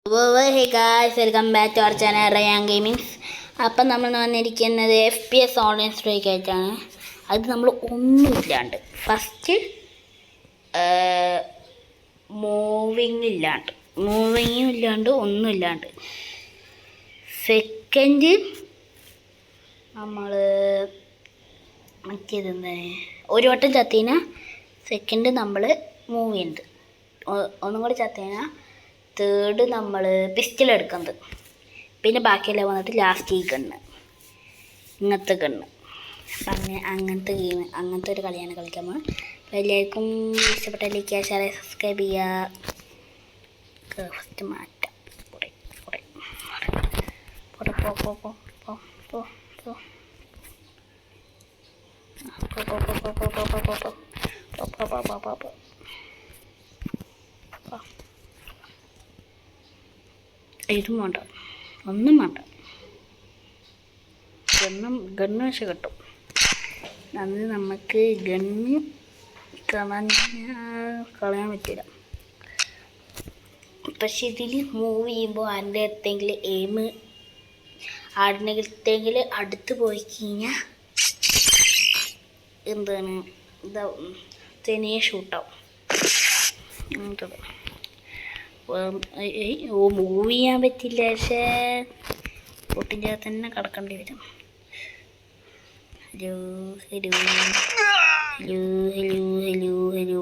Hey guys, welcome back to our channel Ryan Gamings. അപ്പം നമ്മൾ വന്നിരിക്കുന്നത് FPS ഓൺലൈൻ സ്ട്രൈക്ക് ആയിട്ടാണ്. അത് നമ്മൾ ഒന്നുമില്ലാണ്ട് ഫസ്റ്റ് മൂവിങ്ങും ഇല്ലാണ്ട് ഒന്നുമില്ലാണ്ട് സെക്കൻഡ് നമ്മൾ മറ്റേതെന്താ ഒരു വട്ടം ചത്തീന സെക്കൻഡ് നമ്മൾ മൂവ് ചെയ്യുന്നത് ഒന്നും കൂടി ചത്തീന തേർഡ് നമ്മൾ പിസ്റ്റൽ എടുക്കുന്നത് പിന്നെ ബാക്കിയെല്ലാം വന്നിട്ട് ലാസ്റ്റ് ഈ ഗണ്ണ് ഇങ്ങനത്തെ ഗണ്ണ് അപ്പം അങ്ങനത്തെ ഗെയിം അങ്ങനത്തെ ഒരു കളിയാണ് കളിക്കാൻ പോകുന്നത്. അപ്പോൾ എല്ലാവർക്കും ഇഷ്ടപ്പെട്ട ലൈക്ക് ഷെയർ സബ്സ്ക്രൈബ് ചെയ്യുക. ഫസ്റ്റ് മാറ്റാം ഇതും വേണ്ട ഒന്നും വേണ്ട ഗണ്ണ് പക്ഷെ കിട്ടും. അത് നമുക്ക് ഗണ്ണ് കളയാൻ പറ്റില്ല. പക്ഷെ ഇതിൽ മൂവ് ചെയ്യുമ്പോൾ ആരുടെ അടുത്തെങ്കിൽ അടുത്ത് പോയി കഴിഞ്ഞാൽ എന്താണ് ഇതാവും തനിയെ ഷൂട്ടാവും. മൂവ് ചെയ്യാൻ പറ്റില്ല, പക്ഷേ പൊട്ടിൻ്റെ തന്നെ കിടക്കേണ്ടി വരും. Hello hello hello hello hello hello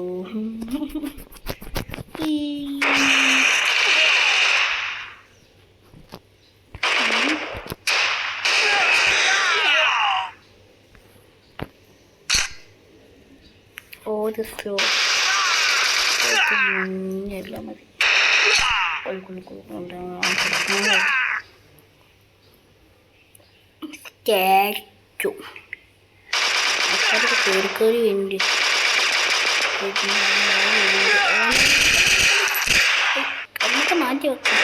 ഒരു സ്ലോ എല്ലാം മതി. സ്റ്റാച്ചു കേറി ഉണ്ട്. കണ്ണൊക്കെ മാറ്റി വെക്കാം.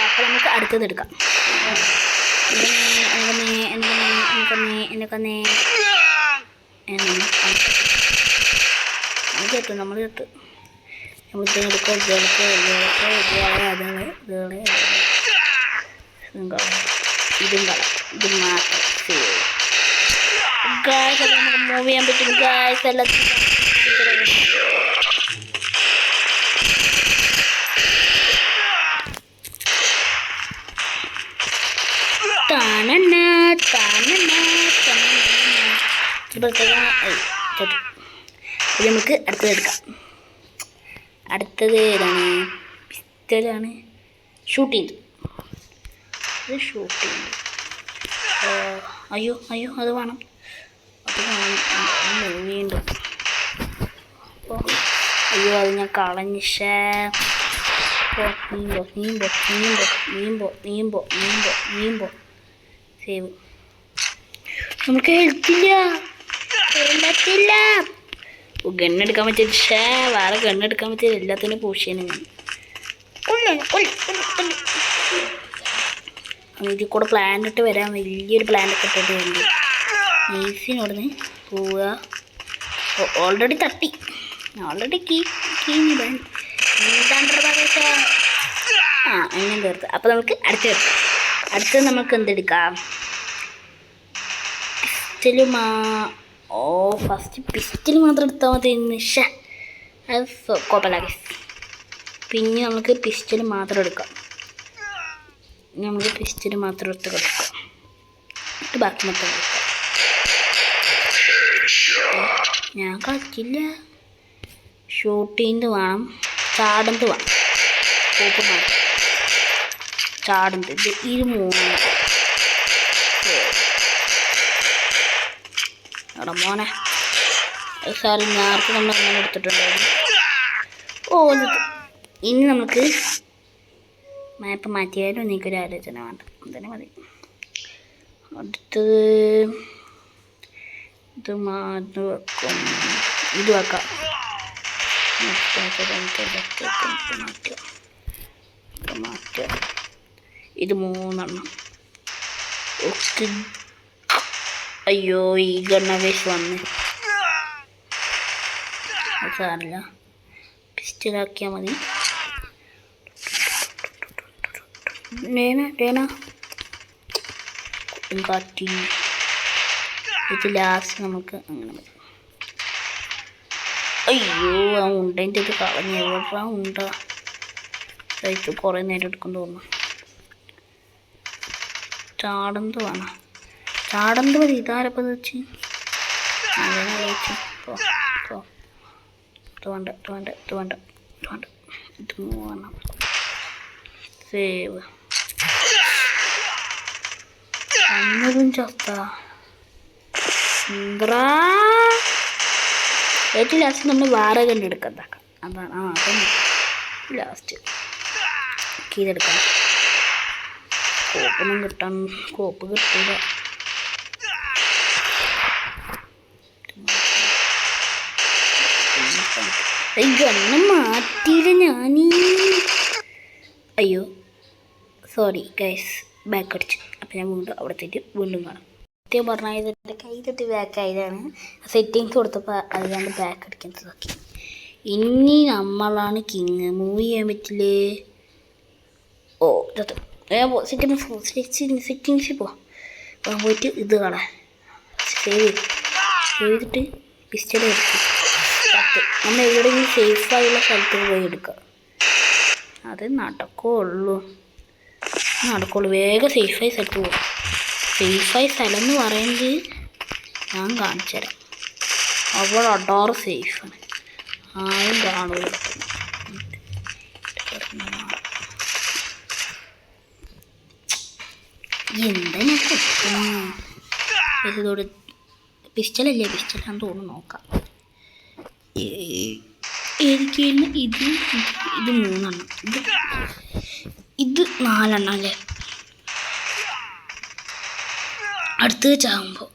അപ്പം നമുക്ക് അടുത്തത് എടുക്കാം. നമ്മൾ ചത്തു ഇതും ഇത് മാത്രം ഗായ്സ് നമുക്ക് മൂവ് ചെയ്യാൻ പറ്റും. ഗായ്സ് എല്ലാത്തിനും നമുക്ക് അടുത്തതെടുക്കാം. അടുത്തത് ഏതാണ്? പിസ്റ്റലാണ്. ഷൂട്ട് ചെയ്തു അയ്യോ അത് വേണം വീണ്ടും. അപ്പോൾ അയ്യോ അത് ഞാൻ കളഞ്ഞ് നീമ്പോ സേവ്. നമുക്ക് ഹെൽത്തില്ല ഗണ്ണെടുക്കാൻ പറ്റില്ല. വേറെ ഗണ്ണെടുക്കാൻ പറ്റില്ല. എല്ലാത്തിനും പൂശേനും ഇതിൽ കൂടെ പ്ലാനറ്റ് വരാൻ വലിയൊരു പ്ലാനറ്റ് ഇട്ടിട്ട് വേണ്ടി ഈസിനോടുന്ന് പോവുക. ഓൾറെഡി തട്ടി അങ്ങനെ തീർത്ത്. അപ്പോൾ നമുക്ക് അടുത്തത് നമുക്ക് എന്തെടുക്കാം? ഫസ്റ്റ് പിസ്റ്റൽ മാത്രം എടുത്താൽ മതി. അത് കുഴപ്പമില്ല. പിന്നെ നമുക്ക് പിസ്റ്റൽ മാത്രം എടുക്കാം. പിസ്റ്റൽ മാത്രം എടുത്ത് കൊടുക്കാം. ബാക്കി മൊത്തം കൊടുക്കാം. ഞാൻ കളിച്ചില്ല. ഷൂട്ടിൻ്റെ വേണം, ചാടുന്നത് വേണം. കോപ്പ് മാറ്റി ചാടുന്നത് ഇത് മൂന്ന്. എടാ മോനെ സാറി നേരത്തെ നമ്മൾ അങ്ങനെ എടുത്തിട്ടുണ്ടായിരുന്നു. ഇനി നമുക്ക് മാപ്പ് മാറ്റിയാലും എനിക്കൊരു ആലോചന വേണ്ട. തന്നെ മതി. അടുത്തത് ഇത് വെക്കാം. ഇത് മൂന്നെണ്ണം. ഓക്കെ. അയ്യോ ഈ ഗണ്ണവേഷ് വന്ന് അത് സാറില്ല, പിസ്റ്റലാക്കിയാൽ മതി. കാട്ടി ഇത് ലാസ്റ്റ് നമുക്ക് അങ്ങനെ മതി. അയ്യോ ആ ഉണ്ടതിൻ്റെ ഇത് കളഞ്ഞ എവിടാ ഉണ്ട കഴിച്ച് കുറേ നേരം എടുക്കും തോന്നുന്നു. ചാടന്ത് വേണം, ചാടന്ത് മതി. ഇതാരപ്പം വെച്ച് അങ്ങനെ കഴിച്ചു. ഇത് വേണ്ട ഇത് വേണം. സേവ് അന്നതും ചത്ത ഏറ്റവും ലാസ്റ്റ് നമ്മൾ വേറെ കണ്ടെടുക്കാം. അതാണ് അപ്പം ലാസ്റ്റ് കീതെടുക്കാം. കോപ്പൊന്നും കിട്ടാൻ കോപ്പ് കിട്ടില്ല. ഗണ്ണം മാറ്റിയില്ല ഞാൻ. അയ്യോ സോറി ഗൈസ്, ബാക്ക് അടിച്ചു. അപ്പം ഞാൻ വീണ്ടും അവിടത്തേക്ക് വീണ്ടും കാണാം. സത്യം പറഞ്ഞാൽ ഇതിൻ്റെ കൈ തട്ടി ബാക്ക് ആയതാണ്. സെറ്റിങ്സ് കൊടുത്തപ്പോൾ അതുകൊണ്ട് ബാക്ക് അടിക്കുന്നത് നോക്കി. ഇനി നമ്മളാണ് കിങ്. മൂവ് ചെയ്യാൻ പറ്റില്ലേ? ഓ സെറ്റിങ്സിൽ പോയിട്ട് ഇത് കാണാം. സേവ് ചെയ്തിട്ട് പിസ്റ്റൾ എടുക്കും. നമ്മൾ എവിടെയെങ്കിലും സേഫായുള്ള സ്ഥലത്ത് പോയി എടുക്കുക. അത് നടക്കുള്ളൂ. വേഗം സേഫായി സ്ഥലത്ത് പോകും. സേഫായി സ്ഥലം എന്ന് പറയുന്നത് ഞാൻ കാണിച്ചു തരാം. അവിടെ അടാറ് സേഫാണ്, ആരും കാണൂല. എന്താ ഞാൻ ഇതോട് പിസ്റ്റലല്ലേ? പിസ്റ്റലാന്ന് തോന്നുന്നു. നോക്കാം. ഏതൊക്കെയാണ്? ഇത് 3 എണ്ണം, ഇത് 4 എണ്ണം അല്ലേ? അടുത്ത് വെച്ചാകുമ്പോൾ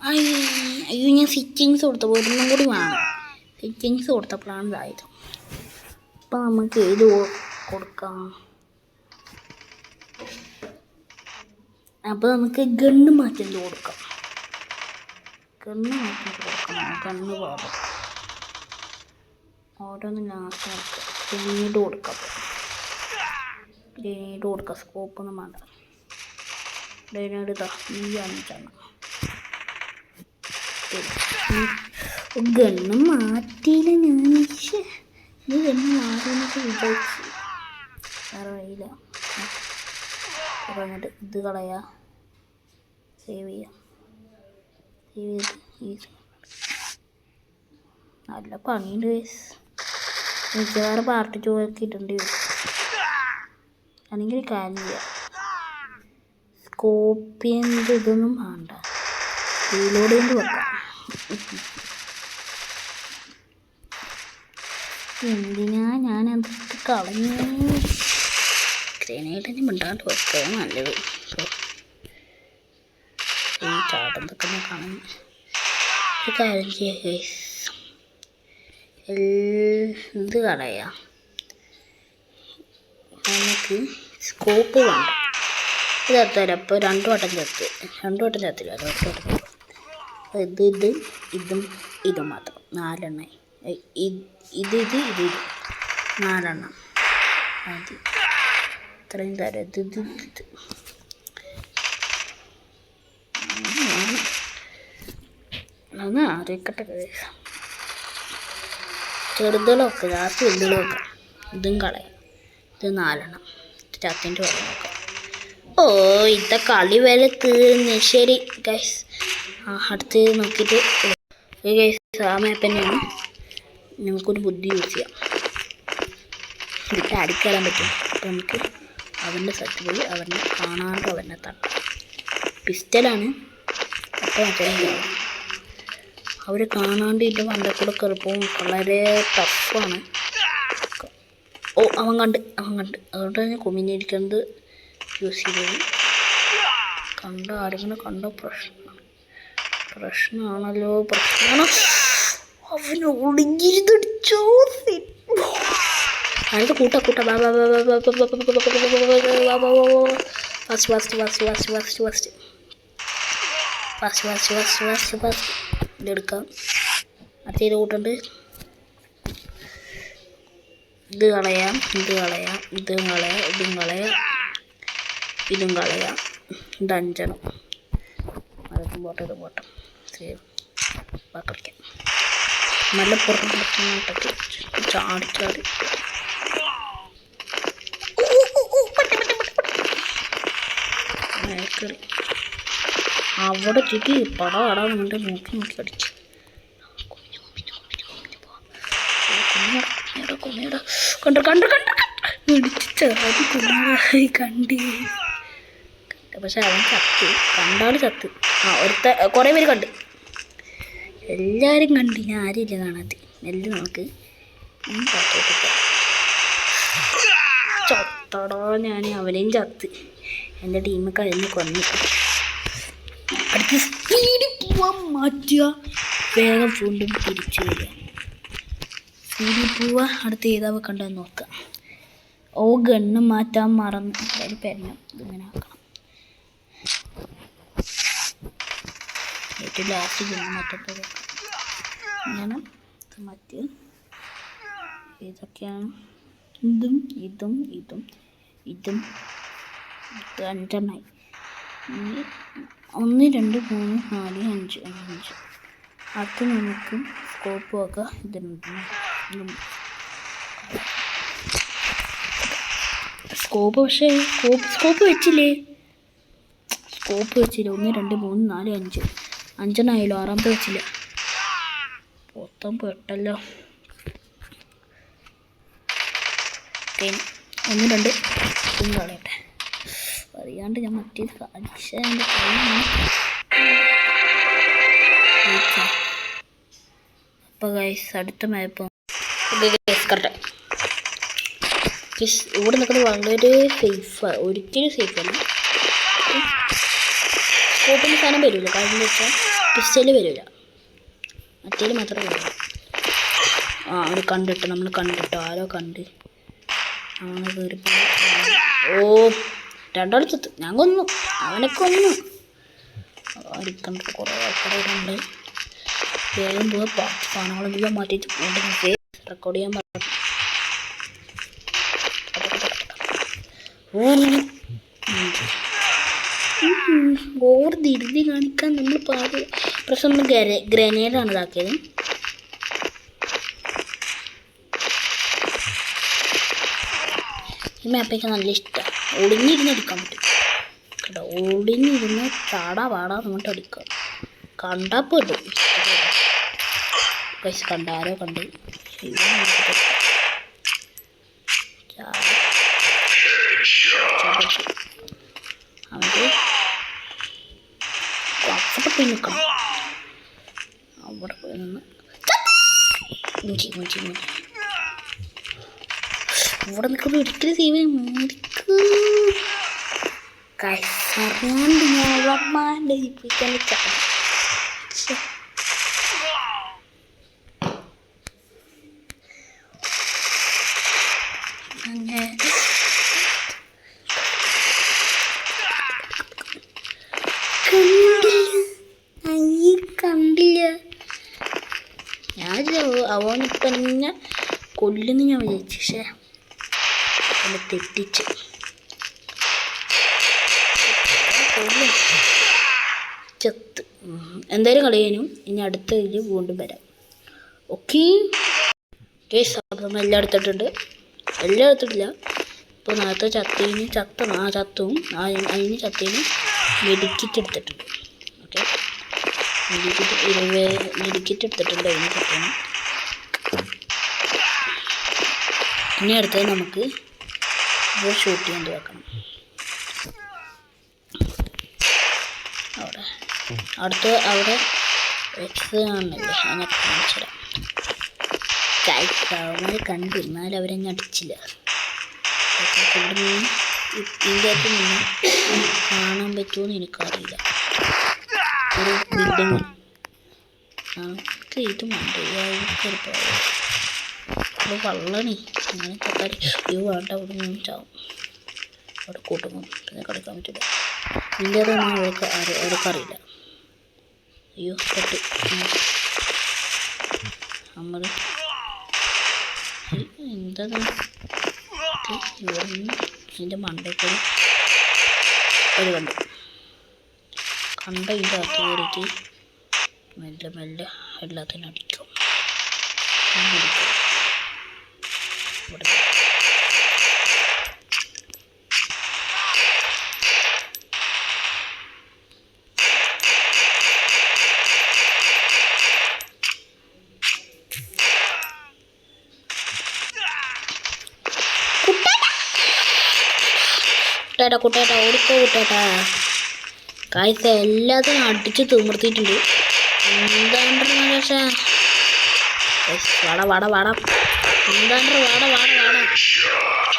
അയ്യോ ഞാൻ സെറ്റിങ്സ് കൊടുത്തപ്പോൾ ഒരെണ്ണം കൂടി വേണം. സെറ്റിങ്സ് കൊടുത്തപ്പോഴാണ് ഇതായത്. അപ്പം നമുക്ക് ഏത് കൊടുക്കാം? അപ്പോൾ നമുക്ക് ഗണ്ണ് മാറ്റേണ്ടി കൊടുക്കാം. ഗണ്ണ് പാടും ഓരോന്ന് ലാസ്റ്റ് കൊടുക്കാം. ഗ്രനേഡ് കൊടുക്കാം. സ്കോപ്പൊന്നും വേണ്ട. ഗ്രനേഡ് ഇതാ ഈ 5 എണ്ണം. ഗണ്ണ് മാറ്റിയില്ല ഞാൻ. ഇത് ഗണ്ണ് മാറിയെന്നൊക്കെ വിചാരിച്ചു. വേറെ വഴിയില്ല. പറഞ്ഞിട്ട് ഇത് കളയാ. സേവ് ചെയ്ത് നല്ല പണിയുണ്ട്. എനിക്ക് വേറെ പാർട്ടി ചോദിക്കിട്ടുണ്ട്. അല്ലെങ്കിൽ കാര്യം ചെയ്യാം. സ്കോപ്പിൻ്റെ ഇതൊന്നും വേണ്ട. റീലോഡ് ചെയ്ത് വെക്കാം. എന്തിനാ ഞാൻ അതൊക്കെ കളഞ്ഞു? ഗ്രനേഡിന് മിണ്ടാണ്ട് വെക്കാൻ നല്ലത്. ഈ ചാടുന്നതൊക്കെ ഒന്ന് കാണുന്നു. ഒരു കാര്യം ചെയ്യാം, ഇത് കളയാം. നമുക്ക് സ്കോപ്പ് വേണ്ട. ഇത് എത്തരാം. അപ്പോൾ 2 വട്ടം ചത്തില്ല. ഇതും മാത്രം 4 എണ്ണം. ഇത് 4 എണ്ണം മതി. ഇത്രയും തരാം. ഇത് ഒന്ന് അറിയിക്കട്ടെ. ചെറുതുകളൊക്കെ ലാസ്റ്റ് വലുതുകളൊക്കെ. ഇതും കളയാം. ഇത് 4 എണ്ണം. ചത്തിൻ്റെ വരെ നോക്കാം. ഓ ഇത്തെ കളി വരെ തീർന്ന്. ശരി ഗൈസ്, അടുത്ത് നോക്കിയിട്ട് ഗൈസ് ആ മാപ്പ് തന്നെയാണ്. നമുക്കൊരു ബുദ്ധി യൂസ് ചെയ്യാം. ഇതിട്ട് അടിക്കറാൻ പറ്റും. അപ്പോൾ നമുക്ക് അവൻ്റെ സ്ഥലത്ത് പോയി അവനെ കാണാണ്ട് അവനെ തട്ടാം. പിസ്റ്റലാണ്. അപ്പോൾ മറ്റേ അവർ കാണാണ്ട് ഇതിൻ്റെ മണ്ടക്കൂടെ കയറിപ്പോവും. വളരെ ടഫാണ്. ഓ അവൻ കണ്ട്. അതുകൊണ്ട് തന്നെ കൊമ്മ്യൂണിക്കേണ്ടത് യൂസ് ചെയ്തത്. ആരെങ്കിലും കണ്ടോ? പ്രശ്നമാണല്ലോ. അവന് ഒളിഞ്ഞിരുന്നടിച്ചോ. അടുത്ത് കൂട്ട ഫാസ്റ്റ് ഇതെടുക്കാം. അടുത്ത കൂട്ടുണ്ട്. ഇത് കളയാം, ഇത് കളയാം, ഇതും കളയാം, ഇതും കളയാം, ഇതും കളയാം. ഇത് 5 അതൊക്കെ പോട്ടെ, ഇത് പോട്ടെ. സേവ് കളിക്കാം. നല്ല പുറത്തൊക്കെ ചാടി ചാടി അവിടെ ചുറ്റി പടം ആടാന്നുണ്ട്. നോക്കി നോക്കി അടിച്ച് കണ്ടു കണ്ടു കണ്ടു ഇടിച്ച് ചെറുതി കുഞ്ഞായി കണ്ടി. പക്ഷെ അവൻ ചത്ത്, കണ്ടാൾ ചത്ത്. കുറേ പേര് കണ്ട്, എല്ലാവരും കണ്ട്. ഞാൻ ആരുമില്ല കാണാത്ത. എല്ലാം നമുക്ക് ചത്തടോ. ഞാൻ അവനെയും ചത്ത്. എൻ്റെ ടീം കഴിഞ്ഞ് കൊന്നു. അടുത്ത് സ്പീഡിൽ പോവാൻ മാറ്റുക, വേഗം വീണ്ടും തിരിച്ചു വരിക. സ്പീഡിൽ പോവുക. അടുത്ത് ഏതാ വെക്കണ്ടെന്ന് നോക്കുക. ഗണ്ണ് മാറ്റാൻ മറന്ന്. എന്തായാലും പെരണം, ഇതിങ്ങനെ ആക്കണം. ഏറ്റവും ലാസ്റ്റ് ഗണ്ണ് മാറ്റപ്പോൾ ഇങ്ങനെ മാറ്റി. ഇതൊക്കെയാണ്. ഇതും ഇതും ഇതും ഇതും 5 1 2 3 4 5. അത് നമുക്ക് സ്കോപ്പ് ഒക്കെ ഇതുണ്ട്. സ്കോപ്പ് പക്ഷേ സ്കോപ്പ് വെച്ചില്ലേ? 1 2 3 4 5 5 6 വെച്ചില്ല. മൊത്തം പെട്ടല്ലോ. 1 2 കളയട്ടെ. അറിയാണ്ട് ഞാൻ മറ്റേത് കാണിച്ച എൻ്റെ അപ്പോൾ ഗൈസ് അടുത്ത മാപ്പ് കറക്റ്റ്. ഇവിടെ നിൽക്കുന്നത് വളരെ സേഫാണ്, ഒരിക്കലും സേഫല്ല. സ്കോപ്പിന് സാധനം വരില്ല, കാരണം എന്താ വെച്ചാൽ പിസ്റ്റല് വരില്ല, മറ്റേല് മാത്രമേ വരില്ല. അവർ കണ്ടിട്ട് നമ്മൾ കണ്ടിട്ടോ, ആരോ കണ്ട് അങ്ങനെ കയറി. 2 ചത്ത്. ഞാൻ കൊന്നു, അവനെ കൊന്നു. കണ്ടിട്ട് കുറേ ആൾക്കാരുണ്ട്. വേഗം പോവാ. സാധനങ്ങളെല്ലാം മാറ്റിയിട്ട് റെക്കോർഡ് ചെയ്യാൻ പറഞ്ഞു. ധൃതി കാണിക്കാൻ നമ്മൾ പ്രശ്നം ഗ്രനേഡാണ് ഇതാക്കിയത്. ഈ മാപ്പൊക്കെ നല്ല ഇഷ്ടമാണ്. ഒളിഞ്ഞിരുന്ന് അടിക്കാൻ പറ്റും കേട്ടോ. ഒളിഞ്ഞിരുന്ന് പാടാന്ന് പറഞ്ഞിട്ട് അടിക്കാം. കണ്ടാൽ പോയിട്ടു പൈസ കണ്ടാരോ കണ്ട് അവൻ്റെ അവിടെ പോയി നിൽക്കണം. അവിടെ പോയി നിന്ന് ഇവിടെ നിൽക്കുമ്പോൾ ഒരിക്കലും സേവ് കൈസറിയാണ്ട് ഞാൻ്റെ ഇപ്പിക്കാൻ കണ്ടില്ല. ഞാൻ അവനിപ്പം എന്നെ കൊല്ലുന്നു ഞാൻ വിചാരിച്ചു, പക്ഷേ എന്നെ തെറ്റിച്ച്. ചത്ത്. എന്തായാലും കളയാനും ഇനി അടുത്ത ഇതിൽ വീണ്ടും വരാം. ഓക്കെ കേസ് നമ്മൾ എല്ലാം എടുത്തിട്ടുണ്ട്. എല്ലാം എടുത്തിട്ടില്ല. ഇപ്പോൾ നേരത്തെ ചത്തതിന് ചത്തും അതിന് ചത്തതിന് മെഡിക്കിറ്റ് എടുത്തിട്ടുണ്ട്. ഓക്കെ, മെഡിക്കിറ്റ് എടുത്തിട്ടുണ്ട് അതിന് ചത്തതിന്. ഇനി അടുത്തത് നമുക്ക് ഇവിടെ ഷൂട്ട് ചെയ്യാൻ വെക്കണം. അവിടെ എക്സ് കാണില്ലേ, അതിനൊക്കെ കാണിച്ചിടാം. അവന്മാർ കണ്ടു, എന്നാലും അവരെന്നെ അടിച്ചില്ല. ഇവിടെ നിന്ന് ഇതിൻ്റെ അകത്ത് നിന്ന് കാണാൻ പറ്റുമോയെന്ന് എനിക്കറിയില്ല. ഒരു ബിൽഡിങ് നമുക്ക് ഇത് മണ്ടൊരു വള്ളണി അങ്ങനത്തെ കാര്യം. വേണ്ട, അവിടെ നിന്ന് ചാവും. അവിടെ കൂട്ടുന്നു, പിന്നെ കളിക്കാൻ പറ്റില്ല. ഇതിൻ്റെ അതൊന്നും അവർക്കറിയില്ല. അയ്യോ പെട്ട് നമ്മൾ എന്താ ഇതിൻ്റെ മണ്ടയ്ക്ക് ഒരു കണ്ട ഇതിൻ്റെ അകത്ത് കയറിയിട്ട് മെല്ലെ മെല്ലെ എല്ലാത്തിനും അടിക്കും. കുട്ടേട്ടാ ഓടിക്കോ കുട്ടേട്ടാ. കായ്ച്ച എല്ലാത്തിനും അടിച്ച് തിമിർത്തിയിട്ടുണ്ട്. എന്താണ്ട് പക്ഷേ വാട എന്താണ്ട് വാട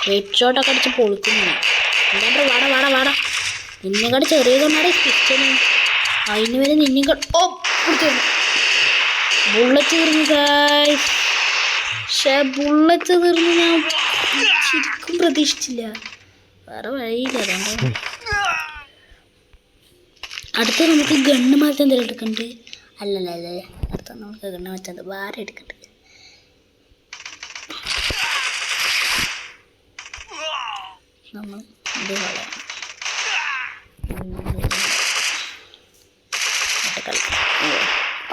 ഹെഡ് ഷോട്ടൊക്കെ അടിച്ച് പൊളിക്കുന്നു. എന്താണ്ട് വാട നിന്നെക്കാട് ചെറിയതുകൊണ്ടാണ് കിച്ചന്. അതിന് വരെ നിന്നെക്കാട് ബുള്ളറ്റ് തീർന്നു ഗായ്സ്. പക്ഷേ ബുള്ളറ്റ് തീർന്നു ഞാൻ ശരിക്കും പ്രതീക്ഷിച്ചില്ല. വേറെ വഴിയില്ല. അതുകൊണ്ട് അടുത്ത നമുക്ക് ഗണ്ണ് മാറ്റം എന്തെങ്കിലും എടുക്കണ്ട്. അല്ലല്ലേ അടുത്ത നമുക്ക് ഗണ്ണ് മാറ്റാൻ വേറെ എടുക്കണ്ട്. നമ്മൾ ഇത് കളയാം.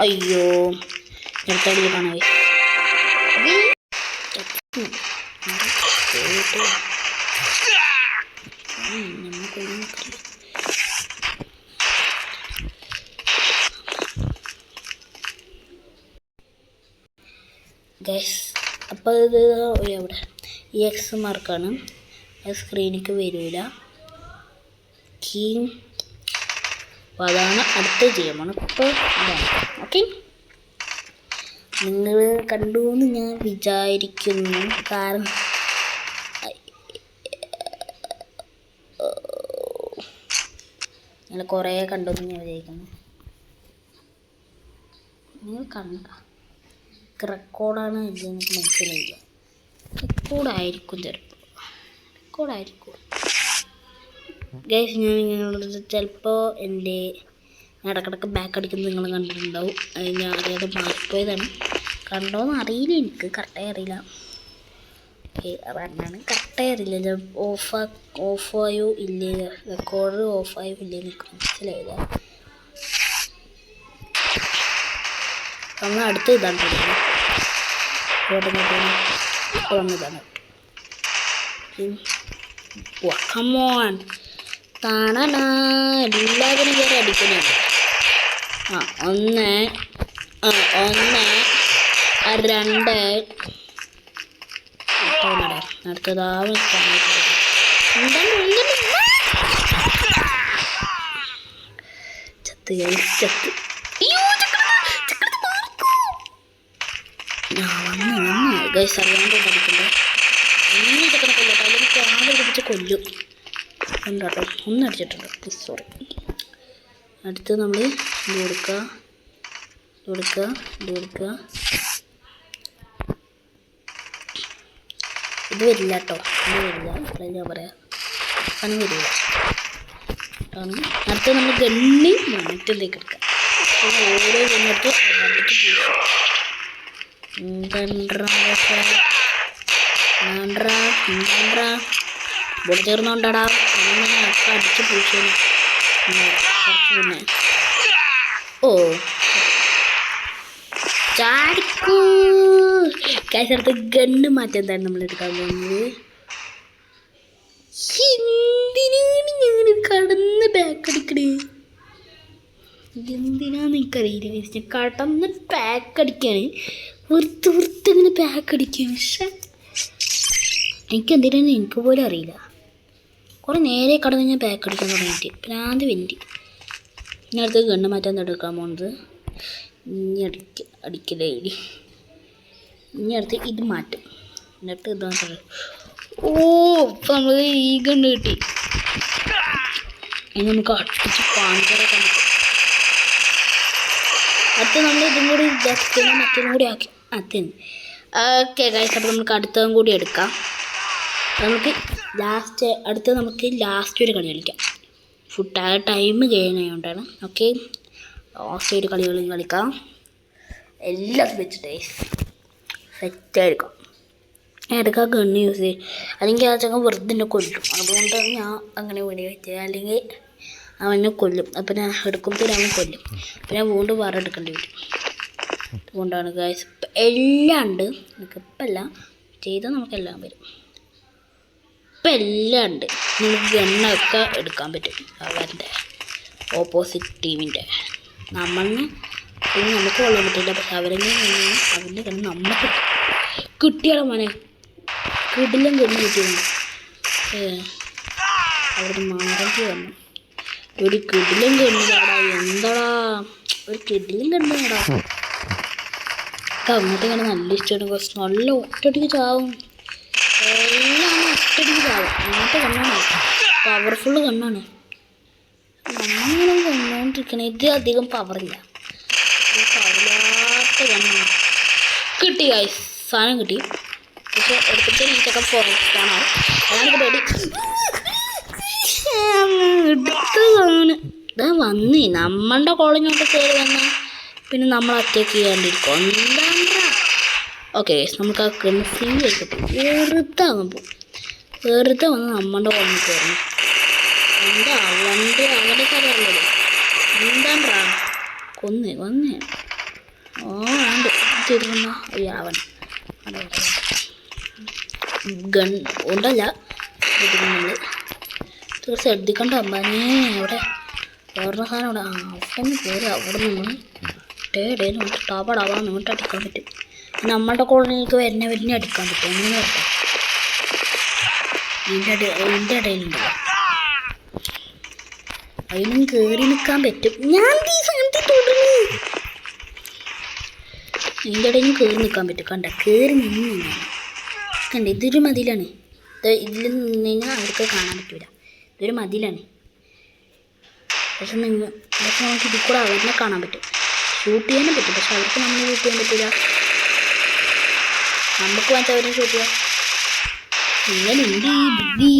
അയ്യോ എടുത്തടിയിട്ടാണ് ഗൈസ്. അപ്പോൾ ഇത് എവിടെ ഈ എക്സ് മാർക്കാണ്. സ്ക്രീനിലേക്ക് വരില്ല. അപ്പോൾ അതാണ് അടുത്ത ചെയ്യുമ്പോൾ ഇപ്പോൾ ഇതാണ്. ഓക്കെ, നിങ്ങൾ കണ്ടു എന്ന് ഞാൻ വിചാരിക്കുന്നു. കാരണം നിങ്ങൾ കുറേ കണ്ടു എന്ന് ഞാൻ വിചാരിക്കുന്നു. നിങ്ങൾ കണ്ട റെക്കോർഡാണ് ഇത് എനിക്ക് മനസ്സിലായില്ല. റെക്കോർഡായിരിക്കും ഗൈസ്. ഞാൻ നിങ്ങളോട് ചിലപ്പോൾ എൻ്റെ ഇടക്കിടക്ക് ബാക്ക് അടിക്കുന്നത് നിങ്ങൾ കണ്ടിട്ടുണ്ടാവും. അത് ഞാൻ അറിയാതെ മാറിപ്പോയതാണ്. കണ്ടോന്ന് അറിയില്ല, എനിക്ക് കറക്റ്റായി അറിയില്ല. പറഞ്ഞാണ് കറക്റ്റായി അറിയില്ല. ഞാൻ ഓഫായോ ഇല്ലേ, റെക്കോർഡർ ഓഫായോ ഇല്ലേ എനിക്ക് മനസ്സിലായില്ല. നമ്മൾ അടുത്ത് ഇതാണ് വന്നതാണ്. കമോൺ കാണാനാ എല്ലാവരും കയറി അടിക്കുന്നതാണ്. ഒന്ന് 2 അടുത്തതാവും ചത്ത് ഗൈസ് അറിയാണ്ട് അടിക്കണ്ടേ. ഒന്നും ചെക്കനെ കൊല്ലട്ടോ, അല്ലെങ്കിൽ ആകെ പിടിച്ച് കൊല്ലും. ഉണ്ടോ ഒന്ന് അടിച്ചിട്ടുണ്ട്, സോറി. അടുത്ത് നമ്മൾ ഇത് കൊടുക്കുക. ഇത് വരില്ല കേട്ടോ, ഇത് വരില്ല. ഞാൻ പറയാം സാധനം വരില്ല. അടുത്ത് നമ്മൾ ഗണ്ണി മറ്റെന്തേക്ക് എടുക്കാം. ഓരോ ഗണ്ണെടുത്ത് ഇവിടെ ചേർന്നോണ്ടാടാ അടിച്ച് പൂച്ചു. പിന്നെ ചാടിക്കൂ കാശടുത്ത് ഗണ്ണ് മാറ്റം എന്താണ് നമ്മൾ എടുക്കാൻ പോകുന്നത്. എന്തിനാണ് ഞാൻ കടന്ന് ബാക്ക് അടിക്കണേ? എന്തിനാന്ന് എനിക്കറിയില്ല. കടന്ന് ബാക്ക് അടിക്കാണ്, വെറുതെ ഇങ്ങനെ ബാക്ക് അടിക്കാണ്. പക്ഷെ എനിക്കെന്തിനാന്ന് എനിക്ക് പോലും അറിയില്ല. കുറേ നേരെ കടന്ന് ഞാൻ ബാക്ക് അടിക്കാൻ തുടങ്ങിയിട്ട് ഭ്രാന്ത് വേണ്ടി. ഇനി അടുത്ത് ഗണ്ണ് മാറ്റാൻ എടുക്കാൻ പോകുന്നത്. ഇനി അടിക്കലേ ഇനി അടുത്ത് ഇത് മാറ്റും. എന്നിട്ട് ഇത് മാറ്റം. ഇപ്പം നമ്മൾ ഈ ഗണ്ണ് കിട്ടി. ഇനി നമുക്ക് അടിച്ച് പാഞ്ചറൊക്കെ അടുത്ത് നമ്മൾ ഇതും കൂടി ഇതാക്കി മറ്റൊന്നും കൂടി ആക്കി അതിന്. ഓക്കെ ഗൈസ്, അപ്പോൾ നമുക്ക് അടുത്തതും കൂടി എടുക്കാം. നമുക്ക് അടുത്ത് നമുക്ക് ലാസ്റ്റ് ഒരു കളി കളിക്കാം. ടൈം കഴിഞ്ഞതുകൊണ്ടാണ്. ഓക്കെ, ലാസ്റ്റ് ഒരു കളികളും കളിക്കാം. എല്ലാം വെച്ചിട്ട് സെറ്റായിരിക്കും. ഇടയ്ക്ക് ആ ഗണ്ണ് യൂസ് ചെയ്യും, അല്ലെങ്കിൽ ആ ചക്ക വെറുതെ എന്നെ കൊല്ലും. അതുകൊണ്ടാണ് ഞാൻ അങ്ങനെ വെടി വെച്ചത്. അല്ലെങ്കിൽ അവനെ കൊല്ലും. അപ്പം ഞാൻ എടുക്കുമ്പോഴത്തേനും അവൻ കൊല്ലും. അപ്പം ഞാൻ വീണ്ടും വേറെ എടുക്കേണ്ടി വരും. അതുകൊണ്ടാണ് ഗൈസ് എല്ലാം ഉണ്ട്. എനിക്കിപ്പല്ല ചെയ്താൽ നമുക്കെല്ലാം വരും. ഇപ്പം എല്ലാം ഉണ്ട്. നമുക്ക് ഗണ്ണൊക്കെ എടുക്കാൻ പറ്റും അവരുടെ ഓപ്പോസിറ്റ് ടീമിൻ്റെ. നമ്മളിന് പിന്നെ നമുക്ക് കൊള്ളാൻ പറ്റില്ല. പക്ഷെ അവരുടെ കണ്ണ് നമുക്ക് കിട്ടിയാലോ മോനെ, കിടിലും കണ്ണ് കിട്ടിയാണ്. അവിടുന്ന് മാറേണ്ടി വന്നു. ഒരു കിടിലും കണ്ണിലാടാ, എന്താടാ ഒരു കിടിലും കണ്ണിലാടാ. അങ്ങോട്ട് ഇങ്ങനെ നല്ല ഇഷ്ടമാണ്. കുറച്ച് നല്ല ഒറ്റടിക്ക് ചാവും. എല്ലാം ഒറ്റടിക്ക് ചാവും. അങ്ങനത്തെ കണ്ണാണ്, പവർഫുള്ള് കണ്ണാണ്. നമ്മളിങ്ങനെ കൊണ്ടുകൊണ്ടിരിക്കണേ. ഇത് അധികം പവറില്ല, പവറില്ലാത്ത കണ്ണാണ്. കിട്ടി ഗൈസ്, സാധനം കിട്ടി. പക്ഷെ എടുത്തിട്ട് ഈ ചക്ക ഫോറസ്റ്റാണ്. അതാണ് പേടി. എടുത്തതാണ്. ഇതാ വന്നേ നമ്മളുടെ കോളേജിലോട്ട് കയറി വന്നാൽ പിന്നെ നമ്മൾ അറ്റാക്ക് ചെയ്യാണ്ടിരിക്കും. എന്താ ഓക്കെ നമുക്ക് ആ കണ്ണ് ഫ്രീ ആയിക്കോട്ടെ. വെറുതെ വന്ന് നമ്മളുടെ കോളേജിൽ കയറണം. എന്താ അവൻ്റെ സ്ഥലമല്ലല്ലോ. എന്താണ്ടാ കൊന്നേ ഓ ആണ്ട് തിരുന്ന അവൻ ഗൺ ഉണ്ടല്ല. നമ്മൾ ശ്രദ്ധിക്കണ്ട അമ്പാനേ. അവിടെ വേറെ സാധനം അവിടെ അവിടെ കയറി അവിടെ നമ്മൾ ഡേന്ന് പറഞ്ഞിട്ട് ടവടാവാൻ നിന്നിട്ട് അടിക്കാൻ പറ്റും. നമ്മളുടെ കോളനിക്ക് വരുന്ന അടിക്കാൻ പറ്റും. അങ്ങനെ പറ്റും. ഇതിൻ്റെ ഇടയിലുണ്ടല്ലോ, അതിനും കയറി നിൽക്കാൻ പറ്റും. ഞാൻ ഇതിൻ്റെ ഇടയിലും കയറി നിൽക്കാൻ പറ്റും. കയറി നിന്ന് കണ്ട, ഇതൊരു മതിലാണ്. ഇതിൽ നിന്ന് കഴിഞ്ഞാൽ അവർക്ക് കാണാൻ പറ്റില്ല. ഇതൊരു മതിലാണ്. പക്ഷെ നമുക്ക് ഇതിൽ കൂടെ അവരിനെ കാണാൻ പറ്റും, ഷൂട്ട് ചെയ്യാനും പറ്റും. പക്ഷെ അവർക്ക് നമ്മളെ ഷൂട്ട് ചെയ്യാൻ പറ്റില്ല. നമുക്ക് മാത്രം അവരെ ഷൂട്ട് ചെയ്യാം. ഇങ്ങനെയുണ്ട് ഈ ബുദ്ധി.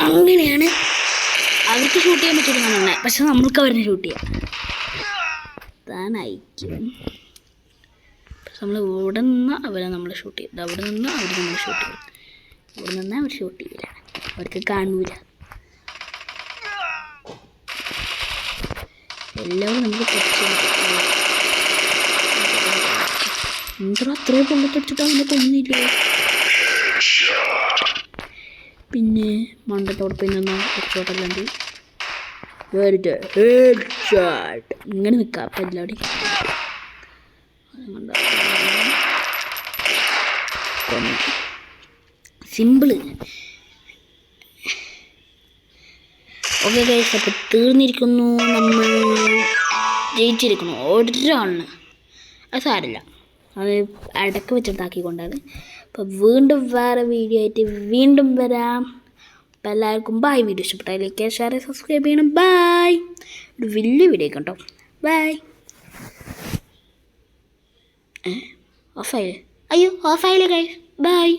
അങ്ങനെയാണ് അവർക്ക് ഷൂട്ട് ചെയ്യാൻ പറ്റില്ല. പക്ഷെ നമ്മൾക്ക് അവരെ ഷൂട്ട് ചെയ്യാം. അതാണ് ഐക്യം. നമ്മൾ ഇവിടെ നിന്ന് അവരെ നമ്മൾ ഷൂട്ട് ചെയ്യും. അവിടെ നിന്ന് അവർ നമ്മൾ ഷൂട്ട് ചെയ്യും. ഇവിടെ നിന്ന് അവർ ഷൂട്ട് ചെയ്യില്ല, അവർക്ക് കാണൂല. എല്ലാവരും നമുക്ക് എന്താ അത്രയും പൊള്ളത്തെടുത്തിട്ട് അവനെ കൊന്നില്ലേ. പിന്നെ മണ്ടത്തോടെ പിന്നെ എക്സോട്ടല്ലെങ്കിൽ ഇങ്ങനെ നിൽക്കാം. അപ്പം എല്ലാവരും സിമ്പിള്. ഓക്കെ ഗൈസ്, അപ്പോൾ തീർന്നിരിക്കുന്നു. നമ്മൾ ജയിച്ചിരിക്കുന്നു ഒരാളിന്. അത് സാരമില്ല, അത് ഇടയ്ക്ക് വെച്ചിട്ടാക്കിക്കൊണ്ടാണ്. അപ്പോൾ വീണ്ടും വേറെ വീഡിയോ ആയിട്ട് വീണ്ടും വരാം. അപ്പോൾ എല്ലാവർക്കും ബൈ. വീഡിയോ ഇഷ്ടപ്പെട്ടാൽ ലൈക്ക് ചെയ്യുക, ഷെയർ, സബ്സ്ക്രൈബ് ചെയ്യണം. ബൈ. ഒരു വലിയ വീഡിയോ കേട്ടോ. ബൈ. ഓഫായില്ലേ? അയ്യോ ഓഫായില്ലേ ഗൈസ്. ബൈ.